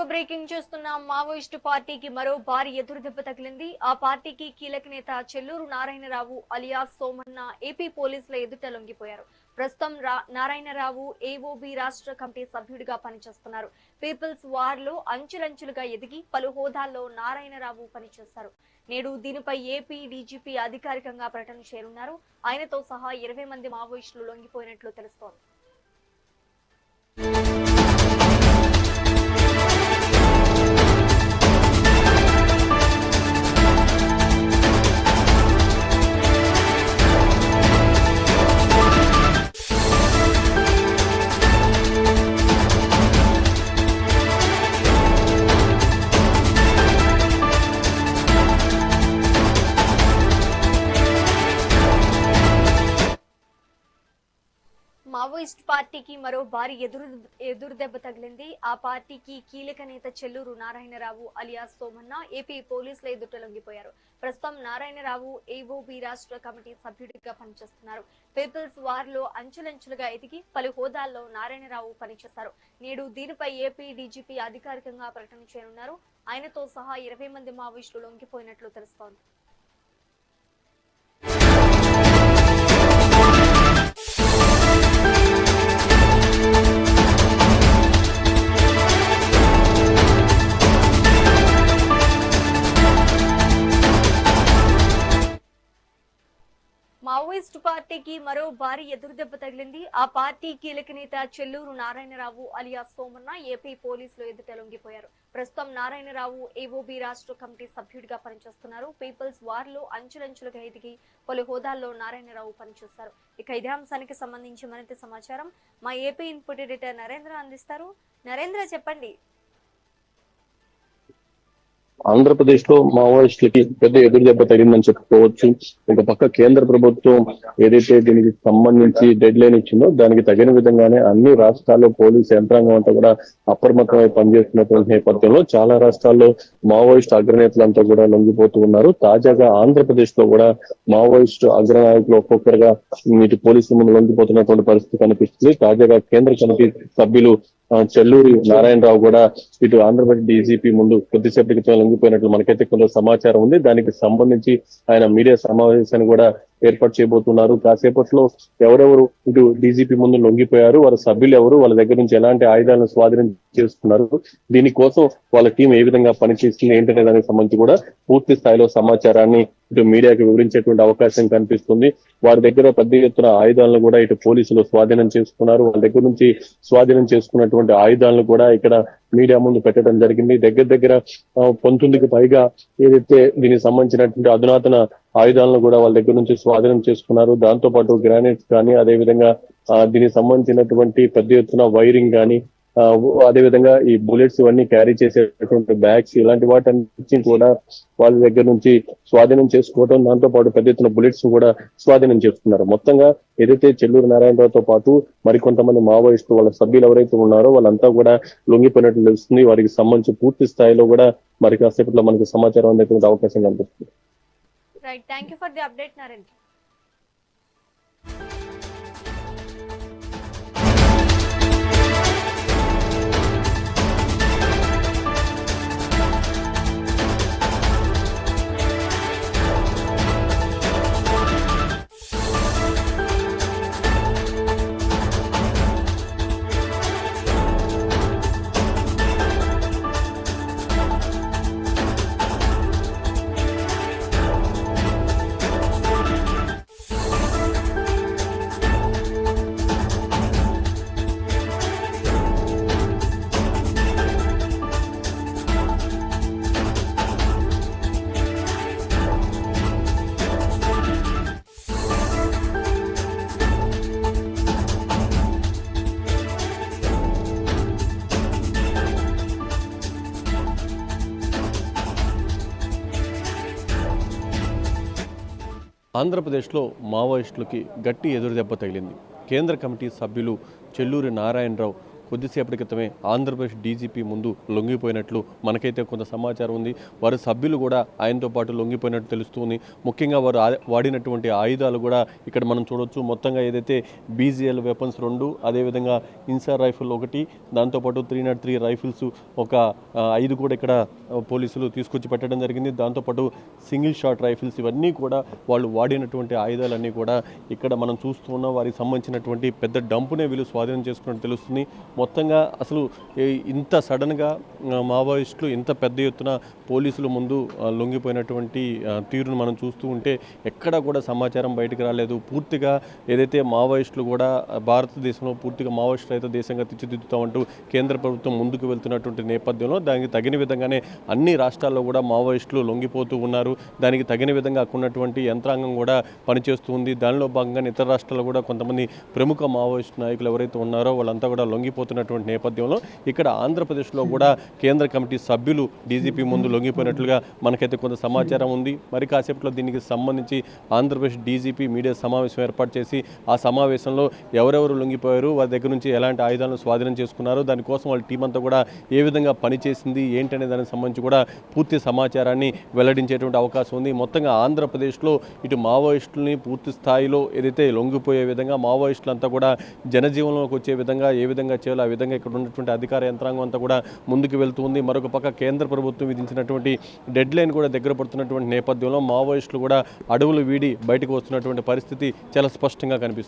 Breaking చూస్తున్న Maoist పార్టీకి మరో భారీ ఎదురుదెబ్బ తగిలింది. ఆ పార్టీకి కీలక నేత చెల్లూరు నారాయణరావు అలియాస్ సోమన్న ఏపీ పోలీసుల ఎదుట లొంగిపోయారు. ప్రస్తుతం నారాయణరావు ఏఓబి రాష్ట్ర కమిటీ సభ్యుడిగా పనిచేస్తున్నారు. పీపుల్స్ వార్ లో అంచెలంచెలుగా ఎదిగి పలు హోదాల్లో నారాయణరావు పనిచేస్తారు. నేడు దీనిపై ఏపీ డీజీపీ అధికారికంగా ప్రకటన చేరున్నారు. ఆయనతో సహా 20 మంది మావోయిస్టులు లొంగిపోయినట్లు తెలుస్తోంది. మావోయిస్ట్ పార్టీకి మరో భారీ ఎదురుదెబ్బ తగిలింది. ఆ పార్టీకి కీలక నేత చెల్లూరు నారాయణరావు అలియాస్ సోమన్న ఏపీ పోలీసుల ఎదుట లొంగిపోయారు. ప్రస్తుతం నారాయణరావు ఏఓబి రాష్ట్ర కమిటీ సభ్యుడిగా పనిచేస్తున్నారు. పీపుల్స్ వార్ లో అంచెలంచెలుగా ఎదిగి పలు హోదాల్లో నారాయణరావు పనిచేస్తారు. నేడు దీనిపై ఏపీ డీజీపీ అధికారికంగా ప్రకటన చేయనున్నారు. ఆయనతో సహా 20 మంది మావోయిస్టులు లొంగిపోయినట్లు తెలుస్తోంది. మావోయిస్టు పార్టీకి మరో భారీ ఎదురుదెబ్బ తగిలింది. ఆ పార్టీ కీలక నేత చెల్లూరు నారాయణరావు అలియాస్ సోమన్న ఏపీ పోలీసులు ఎదుట లొంగిపోయారు. ప్రస్తుతం నారాయణరావు ఏఓబి రాష్ట్ర కమిటీ సభ్యుడిగా పనిచేస్తున్నారు. పీపుల్స్ వార్ లో అంచెలంచెలుగా ఎదిగి పలు హోదాల్లో నారాయణరావు పనిచేస్తారు. ఇక ఇదే అంశానికి సంబంధించి మరింత సమాచారం మా ఏపీ ఇన్పుట్ ఎడిటర్ నరేంద్ర అందిస్తారు. నరేంద్ర, చెప్పండి. ఆంధ్రప్రదేశ్ లో మావోయిస్టులకి పెద్ద ఎదురు దెబ్బ తగిందని చెప్పుకోవచ్చు. ఒక పక్క కేంద్ర ప్రభుత్వం ఏదైతే దీనికి సంబంధించి డెడ్ లైన్ ఇచ్చిందో దానికి తగిన విధంగానే అన్ని రాష్ట్రాల్లో పోలీస్ యంత్రాంగం అంతా కూడా అప్రమత్తమై పనిచేస్తున్నటువంటి నేపథ్యంలో చాలా రాష్ట్రాల్లో మావోయిస్టు అగ్రనేతలంతా కూడా లొంగిపోతూ ఉన్నారు. తాజాగా ఆంధ్రప్రదేశ్ లో కూడా మావోయిస్టు అగ్రనాయకులు ఒక్కొక్కరుగా ఇటు పోలీసుల ముందు లొంగిపోతున్నటువంటి పరిస్థితి కనిపిస్తుంది. తాజాగా కేంద్ర కమిటీ సభ్యులు చెల్లూరి నారాయణరావు కూడా ఇటు ఆంధ్రప్రదేశ్ డీజీపీ ముందు కొద్దిసేపటి క్రితం లొంగిపోయినట్లు మనకైతే కొంత సమాచారం ఉంది. దానికి సంబంధించి ఆయన మీడియా సమావేశాన్ని కూడా ఏర్పాటు చేయబోతున్నారు. కాసేపట్లో ఎవరెవరు ఇటు డీజీపీ ముందు లొంగిపోయారు, వాళ్ళ సభ్యులు ఎవరు, వాళ్ళ దగ్గర నుంచి ఎలాంటి ఆయుధాలను స్వాధీనం చేసుకున్నారు, దీనికోసం వాళ్ళ టీం ఏ విధంగా పనిచేస్తుంది ఏంటనే దానికి సంబంధించి కూడా పూర్తి స్థాయిలో సమాచారాన్ని ఇటు మీడియాకి వివరించేటువంటి అవకాశం కనిపిస్తుంది. వారి దగ్గర పెద్ద ఎత్తున ఆయుధాలను కూడా ఇటు పోలీసులు స్వాధీనం చేసుకున్నారు. వాళ్ళ దగ్గర నుంచి స్వాధీనం చేసుకున్నటువంటి ఆయుధాలను కూడా ఇక్కడ మీడియా ముందు పెట్టడం జరిగింది. దగ్గర 19కి పైగా ఏదైతే దీనికి సంబంధించినటువంటి అధునాతన ఆయుధాలను కూడా వాళ్ళ దగ్గర నుంచి స్వాధీనం చేసుకున్నారు. దాంతో పాటు గ్రానైట్స్ కానీ అదేవిధంగా దీనికి సంబంధించినటువంటి పెద్ద ఎత్తున వైరింగ్ కానీ అదేవిధంగా ఈ బుల్లెట్స్ ఇవన్నీ క్యారీ చేసేటువంటి బ్యాగ్స్ ఇలాంటి వాటి కూడా వాళ్ళ దగ్గర నుంచి స్వాధీనం చేసుకోవడం, దాంతో పాటు పెద్ద ఎత్తున బుల్లెట్స్ కూడా స్వాధీనం చేసుకున్నారు. మొత్తంగా ఏదైతే చెల్లూరు నారాయణరావుతో పాటు మరికొంతమంది మావోయిస్టులు వాళ్ళ సభ్యులు ఎవరైతే ఉన్నారో వాళ్ళంతా కూడా లొంగిపోయినట్లు తెలుస్తుంది. వారికి సంబంధించి పూర్తి స్థాయిలో కూడా మరి కాసేపట్లో మనకి సమాచారం అనేటువంటి అవకాశం కనిపిస్తుంది. Right, thank you for the update Narendra. ఆంధ్రప్రదేశ్లో మావోయిస్టులకి గట్టి ఎదురుదెబ్బ తగిలింది. కేంద్ర కమిటీ సభ్యులు చెల్లూరి నారాయణరావు కొద్దిసేపటి క్రితమే ఆంధ్రప్రదేశ్ డీజీపీ ముందు లొంగిపోయినట్లు మనకైతే కొంత సమాచారం ఉంది. వారి సభ్యులు కూడా ఆయనతో పాటు లొంగిపోయినట్టు తెలుస్తుంది. ముఖ్యంగా వారు వాడినటువంటి ఆయుధాలు కూడా ఇక్కడ మనం చూడొచ్చు. మొత్తంగా ఏదైతే BGL వెపన్స్ 2, అదేవిధంగా ఇన్సార్ రైఫిల్ 1, దాంతోపాటు 303 రైఫిల్స్ ఒక 5 కూడా ఇక్కడ పోలీసులు తీసుకొచ్చి పెట్టడం జరిగింది. దాంతోపాటు సింగిల్ షాట్ రైఫిల్స్ ఇవన్నీ కూడా వాళ్ళు వాడినటువంటి ఆయుధాలన్నీ కూడా ఇక్కడ మనం చూస్తూ ఉన్నాం. వారికి సంబంధించినటువంటి పెద్ద డంపునే వీళ్ళు స్వాధీనం చేసుకున్నట్టు తెలుస్తుంది. మొత్తంగా అసలు ఇంత సడన్గా మావోయిస్టులు ఇంత పెద్ద ఎత్తున పోలీసుల ముందు లొంగిపోయినటువంటి తీరును మనం చూస్తూ ఉంటే ఎక్కడా కూడా సమాచారం బయటకు రాలేదు. పూర్తిగా ఏదైతే మావోయిస్టులు కూడా భారతదేశంలో పూర్తిగా మావోయిస్టు రహిత దేశంగా తీర్చిదిద్దుతామంటూ కేంద్ర ప్రభుత్వం ముందుకు వెళ్తున్నటువంటి నేపథ్యంలో దానికి తగిన విధంగానే అన్ని రాష్ట్రాల్లో కూడా మావోయిస్టులు లొంగిపోతూ ఉన్నారు. దానికి తగిన విధంగా అక్కడున్నటువంటి యంత్రాంగం కూడా పనిచేస్తూ ఉంది. దానిలో భాగంగా ఇతర రాష్ట్రాల్లో కూడా కొంతమంది ప్రముఖ మావోయిస్టు నాయకులు ఎవరైతే ఉన్నారో వాళ్ళంతా కూడా లొంగిపోతున్నటువంటి నేపథ్యంలో ఇక్కడ ఆంధ్రప్రదేశ్లో కూడా కేంద్ర కమిటీ సభ్యులు డీజీపీ ముందు లొంగిపోయినట్లుగా మనకైతే కొంత సమాచారం ఉంది. మరి కాసేపట్లో దీనికి సంబంధించి ఆంధ్రప్రదేశ్ డీజీపీ మీడియా సమావేశం ఏర్పాటు చేసి ఆ సమావేశంలో ఎవరెవరు లొంగిపోయారు, వారి దగ్గర నుంచి ఎలాంటి ఆయుధాలను స్వాధీనం చేసుకున్నారు, దానికోసం వాళ్ళ టీం అంతా కూడా ఏ విధంగా పనిచేసింది ఏంటనే దానికి సంబంధించి కూడా పూర్తి సమాచారాన్ని వెల్లడించేటువంటి అవకాశం ఉంది. మొత్తంగా ఆంధ్రప్రదేశ్లో ఇటు మావోయిస్టులని పూర్తి స్థాయిలో ఏదైతే లొంగిపోయే విధంగా మావోయిస్టులంతా కూడా జనజీవనంలోకి వచ్చే విధంగా ఏ విధంగా చేయాలో ఆ విధంగా ఇక్కడ ఉన్నటువంటి అధికార యంత్రాంగం అంతా కూడా ముందుకు వెళ్తుంది. మరొక పక్క కేంద్ర ప్రభుత్వం విధించినటువంటి డెడ్ లైన్ కూడా దగ్గర పడుతున్నటువంటి నేపథ్యంలో మావోయిస్టులు కూడా అడవులు వీడి బయటకు వస్తున్నటువంటి పరిస్థితి చాలా స్పష్టంగా కనిపిస్తుంది.